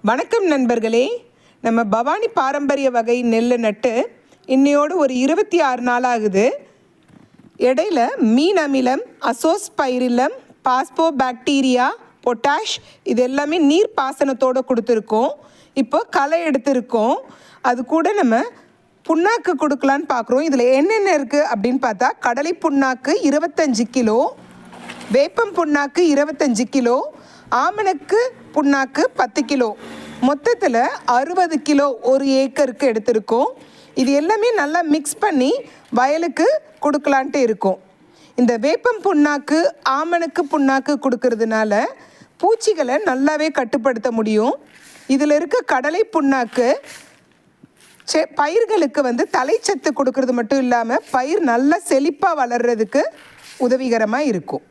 வணக்கம் நண்பர்களே. நம்ம பவானி பாரம்பரிய வகை நெல் நட்டு இன்னையோடு ஒரு 26 நாள் ஆகுது. இடையில மீன் அமிலம், அசோஸ்பைரில்லம், பாஸ்போபாக்டீரியா, பொட்டாஷ் இது எல்லாமே நீர் பாசனத்தோடு கொடுத்துருக்கோம். இப்போ களை எடுத்திருக்கோம். அது கூட நம்ம புண்ணாக்கு கொடுக்கலான்னு பார்க்குறோம். இதில் என்னென்ன இருக்குது அப்படின்னு பார்த்தா, கடலை புண்ணாக்கு 25 கிலோ, வேப்பம் புண்ணாக்கு 25 கிலோ, ஆமணக்கு புண்ணாக்கு 10 கிலோ, மொத்தத்தில் 60 கிலோ ஒரு ஏக்கருக்கு எடுத்திருக்கோம். இது எல்லாமே நல்லா மிக்ஸ் பண்ணி வயலுக்கு கொடுக்கலான்ட்டு இருக்கோம். இந்த வேப்பம் புண்ணாக்கு, ஆமணக்கு புண்ணாக்கு கொடுக்கறதுனால பூச்சிகளை நல்லாவே கட்டுப்படுத்த முடியும். இதில் இருக்க கடலை புண்ணாக்கு பயிர்களுக்கு தலைச்சத்து கொடுக்கறது மட்டும் இல்லாமல் பயிர் நல்லா செழிப்பாக வளர்கிறதுக்கு உதவிகரமாக இருக்கும்.